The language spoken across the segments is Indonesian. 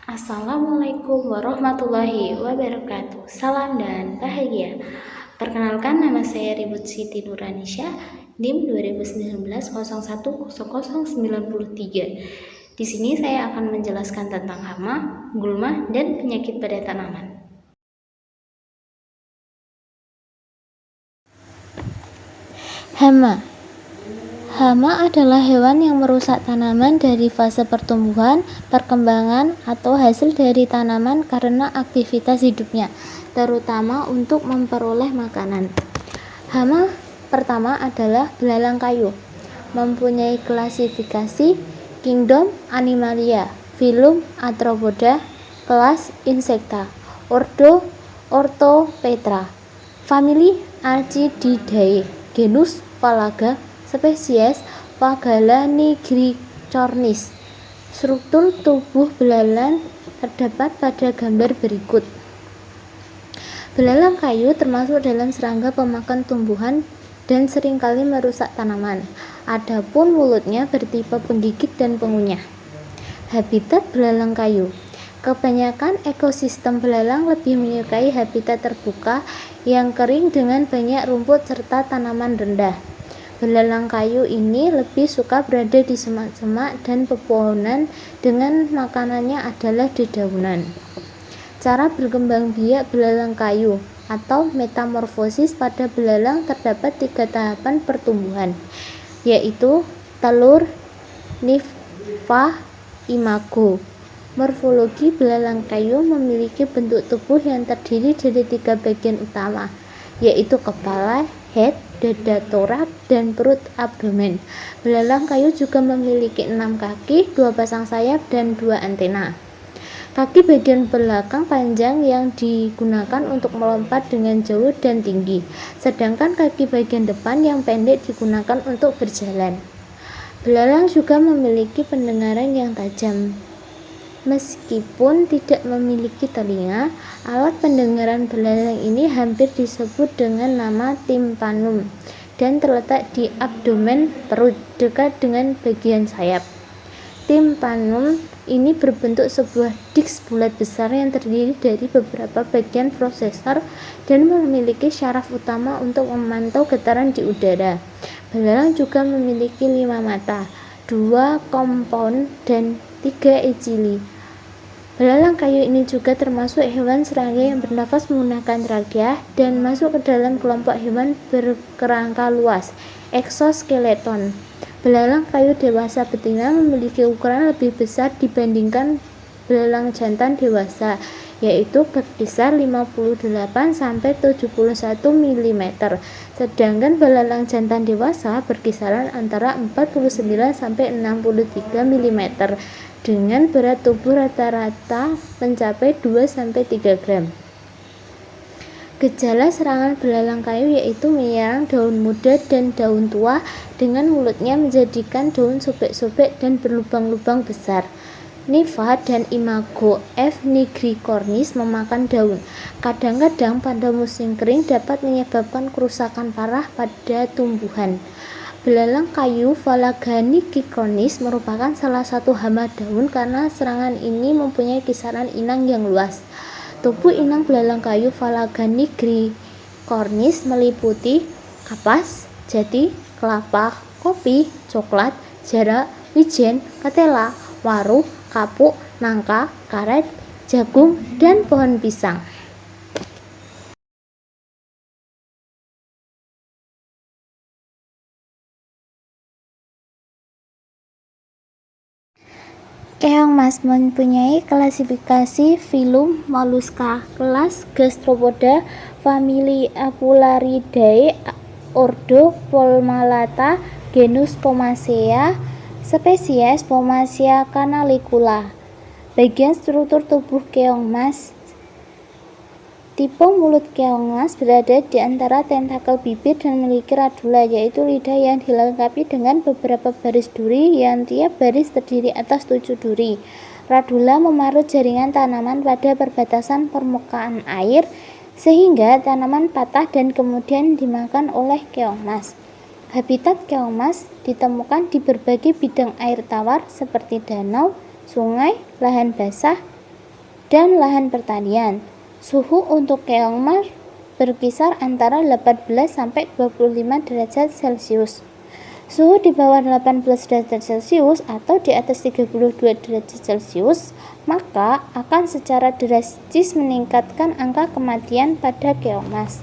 Assalamualaikum warahmatullahi wabarakatuh. Salam dan bahagia. Perkenalkan, nama saya Ribut Siti Nuranisya, NIM 2019 010093. Di sini saya akan menjelaskan tentang hama, gulma, dan penyakit pada tanaman. Hama adalah hewan yang merusak tanaman dari fase pertumbuhan, perkembangan, atau hasil dari tanaman karena aktivitas hidupnya, terutama untuk memperoleh makanan. Hama pertama adalah belalang kayu. Mempunyai klasifikasi Kingdom Animalia, Phylum Arthropoda, kelas Insecta, Ordo Orthopetra, famili Archididae, genus Phalaga, spesies Phagala nigricornis. Struktur tubuh belalang terdapat pada gambar berikut. Belalang kayu termasuk dalam serangga pemakan tumbuhan dan seringkali merusak tanaman. Adapun mulutnya bertipe penggigit dan pengunyah. Habitat belalang kayu. Kebanyakan ekosistem belalang lebih menyukai habitat terbuka yang kering dengan banyak rumput serta tanaman rendah. Belalang kayu ini lebih suka berada di semak-semak dan pepohonan dengan makanannya adalah dedaunan. Cara berkembang biak belalang kayu atau metamorfosis pada belalang terdapat 3 tahapan pertumbuhan, yaitu telur, nimfa, imago. Morfologi belalang kayu memiliki bentuk tubuh yang terdiri dari 3 bagian utama, yaitu kepala, head, dada torak, dan perut abdomen. Belalang kayu juga memiliki 6 kaki, 2 pasang sayap, dan 2 antena. Kaki bagian belakang panjang yang digunakan untuk melompat dengan jauh dan tinggi, sedangkan kaki bagian depan yang pendek digunakan untuk berjalan. Belalang juga memiliki pendengaran yang tajam. Meskipun tidak memiliki telinga, alat pendengaran belalang ini hampir disebut dengan nama timpanum dan terletak di abdomen perut dekat dengan bagian sayap. Timpanum ini berbentuk sebuah disk bulat besar yang terdiri dari beberapa bagian prosesor dan memiliki syaraf utama untuk memantau getaran di udara. Belalang juga memiliki 5 mata, 2 compound, dan 3 ecili. Belalang kayu ini juga termasuk hewan serangga yang bernafas menggunakan trachea dan masuk ke dalam kelompok hewan berkerangka luas, exoskeleton. Belalang kayu dewasa betina memiliki ukuran lebih besar dibandingkan belalang jantan dewasa, yaitu berkisar 58-71 mm, sedangkan belalang jantan dewasa berkisaran antara 49-63 mm dengan berat tubuh rata-rata mencapai 2-3 gram. Gejala serangan belalang kayu yaitu menyerang daun muda dan daun tua dengan mulutnya menjadikan daun sobek-sobek dan berlubang-lubang besar. Nimfa dan imago F. nigricornis memakan daun. Kadang-kadang pada musim kering dapat menyebabkan kerusakan parah pada tumbuhan. Belalang kayu Phalaga nigricornis merupakan salah satu hama daun karena serangan ini mempunyai kisaran inang yang luas. Tubuh inang belalang kayu Phalaga nigricornis meliputi kapas, jati, kelapa, kopi, coklat, jarak, wijen, ketela, waru, kapuk, nangka, karet, jagung, dan pohon pisang. Keong mas mempunyai klasifikasi Phylum Mollusca, kelas Gastropoda, famili Apularidae, ordo Pomalata, genus Pomacea, spesies Pomacea canalicula. Bagian struktur tubuh keong mas. Tipe mulut keong mas berada di antara tentakel bibir dan memiliki radula, yaitu lidah yang dilengkapi dengan beberapa baris duri yang tiap baris terdiri atas 7 duri. Radula memarut jaringan tanaman pada perbatasan permukaan air sehingga tanaman patah dan kemudian dimakan oleh keong mas. Habitat keong mas ditemukan di berbagai bidang air tawar seperti danau, sungai, lahan basah, dan lahan pertanian. Suhu untuk keong mas berkisar antara 18 sampai 25 derajat Celcius. Suhu di bawah 18 derajat Celcius atau di atas 32 derajat Celcius maka akan secara drastis meningkatkan angka kematian pada keong mas.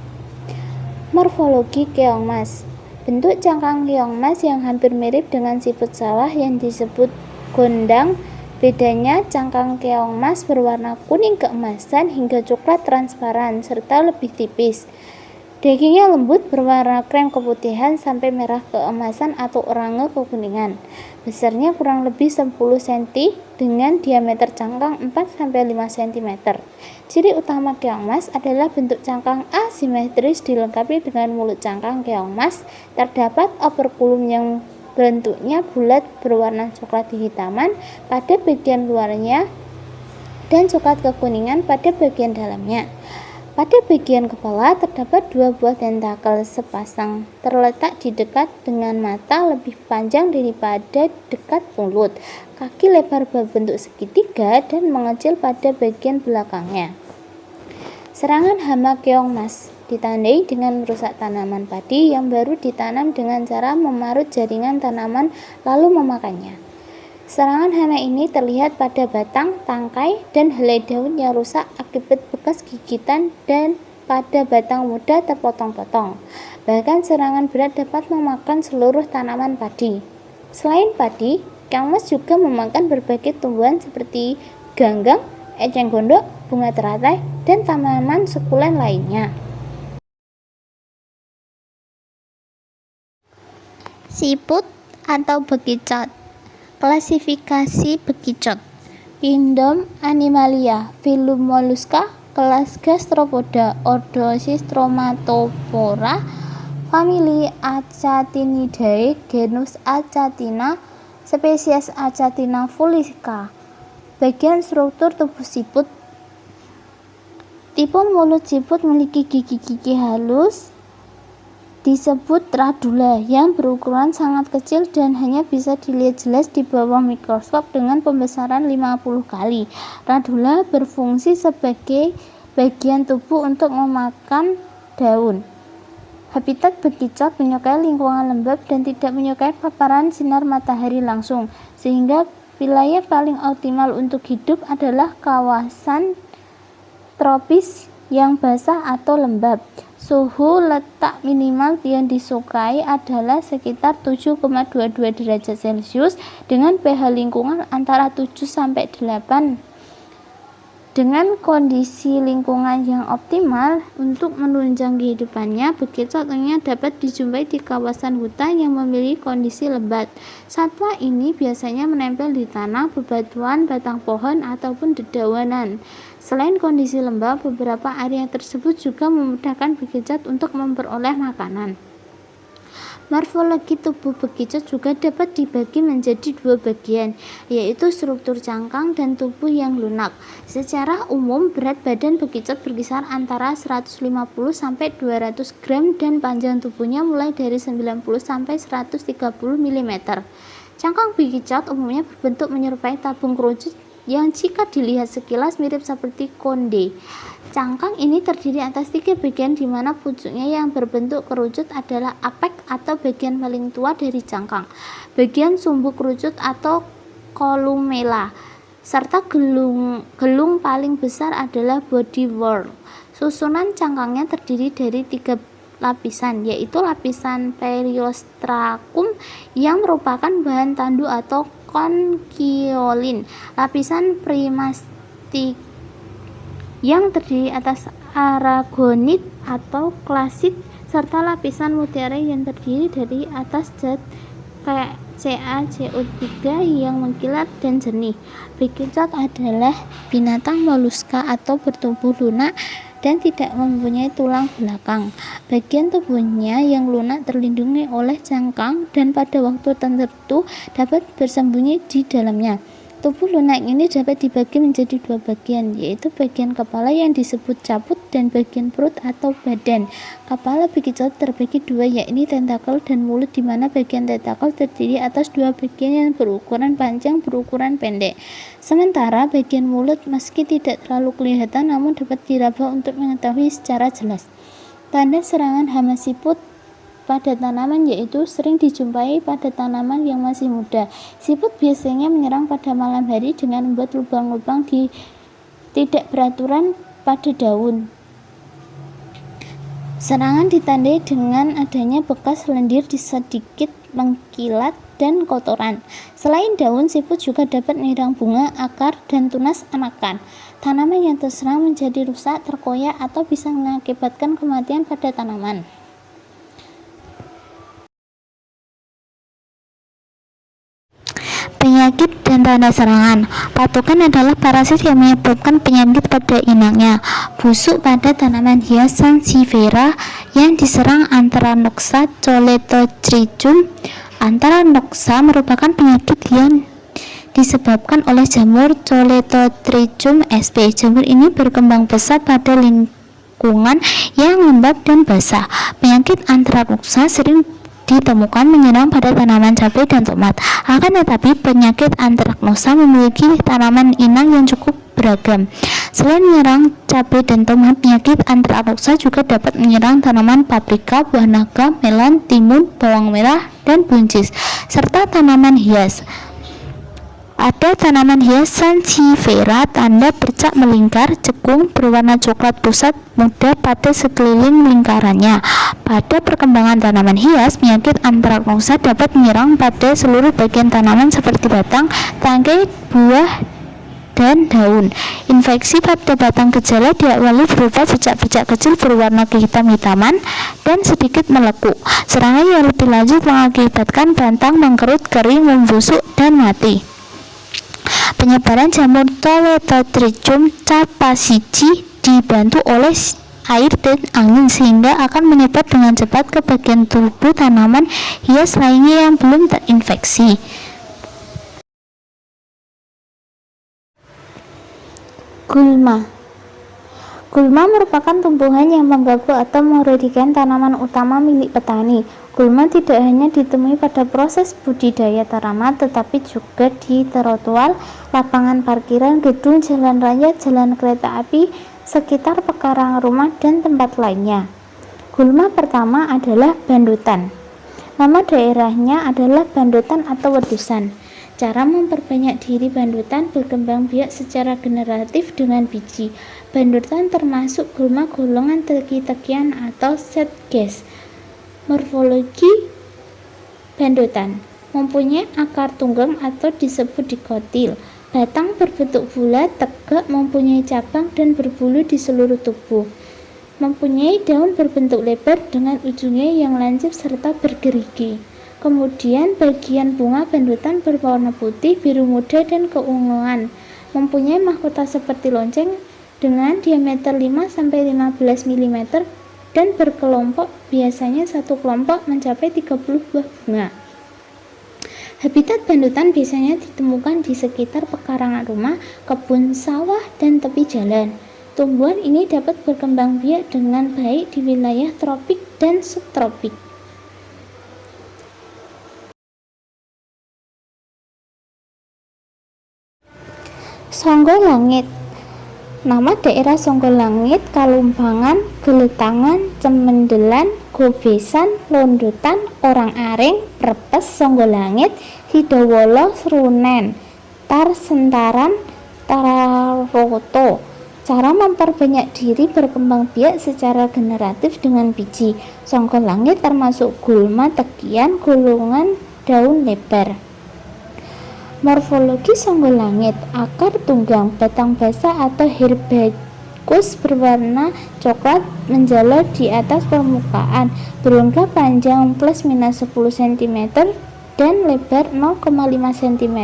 Morfologi keong mas. Bentuk cangkang keong mas yang hampir mirip dengan siput sawah yang disebut gondang. Bedanya, cangkang keong mas berwarna kuning keemasan hingga coklat transparan serta lebih tipis. Dagingnya lembut berwarna krem keputihan sampai merah keemasan atau oranye kekuningan. Besarnya kurang lebih 10 cm dengan diameter cangkang 4-5 cm. Ciri utama keong mas adalah bentuk cangkang asimetris dilengkapi dengan mulut cangkang keong mas. Terdapat operkulum yang bentuknya bulat berwarna coklat kehitaman pada bagian luarnya dan coklat kekuningan pada bagian dalamnya. Pada bagian kepala terdapat 2 buah tentakel sepasang terletak di dekat dengan mata lebih panjang daripada dekat mulut. Kaki lebar berbentuk segitiga dan mengecil pada bagian belakangnya. Serangan hama keong mas ditandai dengan merusak tanaman padi yang baru ditanam dengan cara memarut jaringan tanaman lalu memakannya. Serangan hama ini terlihat pada batang, tangkai, dan helai daun yang rusak akibat bekas gigitan dan pada batang muda terpotong-potong. Bahkan serangan berat dapat memakan seluruh tanaman padi. Selain padi, keong mas juga memakan berbagai tumbuhan seperti ganggang, eceng gondok, bunga teratai, dan tanaman sukulen lainnya. Siput atau bekicot. Klasifikasi bekicot. Kingdom Animalia, Phylum Mollusca, kelas Gastropoda, ordo Stromatopora, famili Acatinidae, genus Achatina, spesies Achatina fulica. Bagian struktur tubuh siput. Tipe mulut siput memiliki gigi-gigi halus disebut radula yang berukuran sangat kecil dan hanya bisa dilihat jelas di bawah mikroskop dengan pembesaran 50 kali. Radula berfungsi sebagai bagian tubuh untuk memakan daun. Habitat bekicot menyukai lingkungan lembab dan tidak menyukai paparan sinar matahari langsung, sehingga wilayah paling optimal untuk hidup adalah kawasan tropis yang basah atau lembab. Suhu letak minimal yang disukai adalah sekitar 7,22 derajat Celcius dengan pH lingkungan antara 7-8. Dengan kondisi lingkungan yang optimal untuk menunjang kehidupannya, bekicot umumnya dapat dijumpai di kawasan hutan yang memiliki kondisi lebat. Satwa ini biasanya menempel di tanah, bebatuan, batang pohon, ataupun dedaunan. Selain kondisi lembab, beberapa area tersebut juga memudahkan bekicot untuk memperoleh makanan. Morfologi tubuh bekicot juga dapat dibagi menjadi 2 bagian, yaitu struktur cangkang dan tubuh yang lunak. Secara umum, berat badan bekicot berkisar antara 150-200 gram dan panjang tubuhnya mulai dari 90-130 mm. Cangkang bekicot umumnya berbentuk menyerupai tabung kerucut yang jika dilihat sekilas mirip seperti konde. Cangkang ini terdiri atas 3 bagian di mana pucuknya yang berbentuk kerucut adalah apek atau bagian paling tua dari cangkang, bagian sumbu kerucut atau columella, serta gelung paling besar adalah body whorl. Susunan cangkangnya terdiri dari 3 lapisan, yaitu lapisan periostracum yang merupakan bahan tandu atau konkiolin, lapisan primastik yang terdiri atas aragonit atau klasit, serta lapisan mutiara yang terdiri dari atas zat CaCO3 yang mengkilat dan jernih. Bekicot adalah binatang moluska atau bertubuh lunak dan tidak mempunyai tulang belakang. Bagian tubuhnya yang lunak terlindungi oleh cangkang dan pada waktu tertentu dapat bersembunyi di dalamnya. Tubuh lunak ini dapat dibagi menjadi dua bagian, yaitu bagian kepala yang disebut caput dan bagian perut atau badan. Kepala bekicot terbagi dua, yakni tentakel dan mulut, di mana bagian tentakel terdiri atas dua bagian yang berukuran panjang berukuran pendek. Sementara bagian mulut meski tidak terlalu kelihatan namun dapat diraba untuk mengetahui secara jelas. Tanda serangan hama siput pada tanaman yaitu sering dijumpai pada tanaman yang masih muda. Siput biasanya menyerang pada malam hari dengan membuat lubang-lubang tidak beraturan pada daun. Serangan ditandai dengan adanya bekas lendir di sedikit mengkilat dan kotoran. Selain daun, siput juga dapat menyerang bunga, akar, dan tunas anakan. Tanaman yang terserang menjadi rusak, terkoyak, atau bisa mengakibatkan kematian pada tanaman. Penyakit dan tanda serangan. Patogen adalah parasit yang menyebabkan penyakit pada inangnya. Busuk pada tanaman hias Sansevieria yang diserang Anthranoxa coledotrichum. Anthranoxa merupakan penyakit yang disebabkan oleh jamur Coledotrichum sp. Jamur ini berkembang pesat pada lingkungan yang lembab dan basah. Penyakit Anthranoxa sering ditemukan menyerang pada tanaman cabai dan tomat. Akan tetapi penyakit Anthranoxa memiliki tanaman inang yang cukup beragam. Selain menyerang cabai dan tomat, penyakit Anthranoxa juga dapat menyerang tanaman paprika, buah naga, melon, timun, bawang merah, dan buncis, serta tanaman hias. Ada tanaman hias Sansevieria tanda bercak melingkar, cekung, berwarna coklat pusat muda pada sekeliling lingkarannya. Pada perkembangan tanaman hias, penyakit Anthranoxa dapat menyerang pada seluruh bagian tanaman seperti batang, tangkai, buah, dan daun. Infeksi pada batang gejala diawali berupa bercak-bercak kecil berwarna kehitam-hitaman dan sedikit melekuk. Serangan yang lebih lanjut mengakibatkan batang mengkerut, kering, membusuk, dan mati. Penyebaran jamur Coledotrichum capsaicii dibantu oleh air dan angin sehingga akan menyebar dengan cepat ke bagian tubuh tanaman hias lainnya yang belum terinfeksi. Gulma. Gulma merupakan tumbuhan yang mengganggu atau merugikan tanaman utama milik petani. Gulma tidak hanya ditemui pada proses budidaya tanaman, tetapi juga di trotoar, lapangan parkiran, gedung, jalan raya, jalan kereta api, sekitar pekarangan rumah, dan tempat lainnya. Gulma pertama adalah bandutan. Nama daerahnya adalah bandutan atau wedusan. Cara memperbanyak diri bandutan berkembang biak secara generatif dengan biji. Bandutan termasuk gulma golongan teki-tekian atau setges. Morfologi bandutan mempunyai akar tunggang atau disebut dikotil. Batang berbentuk bulat, tegak, mempunyai cabang dan berbulu di seluruh tubuh. Mempunyai daun berbentuk lebar dengan ujungnya yang lancip serta bergerigi. Kemudian bagian bunga bandutan berwarna putih, biru muda, dan keunguan. Mempunyai mahkota seperti lonceng dengan diameter 5-15 mm dan berkelompok, biasanya satu kelompok mencapai 30 buah bunga. Habitat bandutan biasanya ditemukan di sekitar pekarangan rumah, kebun sawah, dan tepi jalan. Tumbuhan ini dapat berkembang biak dengan baik di wilayah tropik dan subtropik. Songgolangit. Nama daerah Songgolangit, Kalumbangan, Geletangan, Cemendelan, Gobesan, Londotan, Orang Aring, Prepes, Songgolangit, Sidowolo, Srunen, Tar Sentaran, Tararoto. Cara memperbanyak diri berkembang biak secara generatif dengan biji. Songgolangit termasuk gulma tekian, golongan daun lebar. Morfologi songgolangit: akar tunggang, batang basah atau herbaceous berwarna coklat menjalar di atas permukaan, berongga panjang +- 10 cm dan lebar 0,5 cm,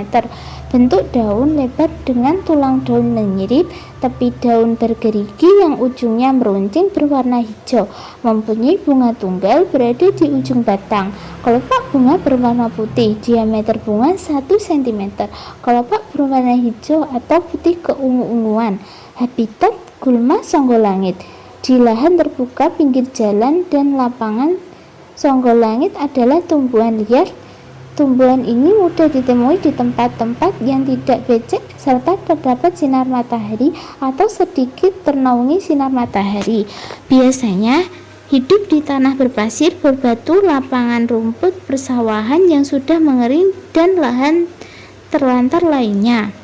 Bentuk daun lebar dengan tulang daun menyirip, tepi daun bergerigi yang ujungnya meruncing berwarna hijau, mempunyai bunga tunggal berada di ujung batang. Kelopak bunga berwarna putih, diameter bunga 1 cm. Kelopak berwarna hijau atau putih keungu-unguan. Habitat gulma songgolangit. Di lahan terbuka pinggir jalan dan lapangan, songgolangit adalah tumbuhan liar. Tumbuhan ini mudah ditemui di tempat-tempat yang tidak becek serta terdapat sinar matahari atau sedikit ternaungi sinar matahari. Biasanya hidup di tanah berpasir, berbatu, lapangan rumput, persawahan yang sudah mengering, dan lahan terlantar lainnya.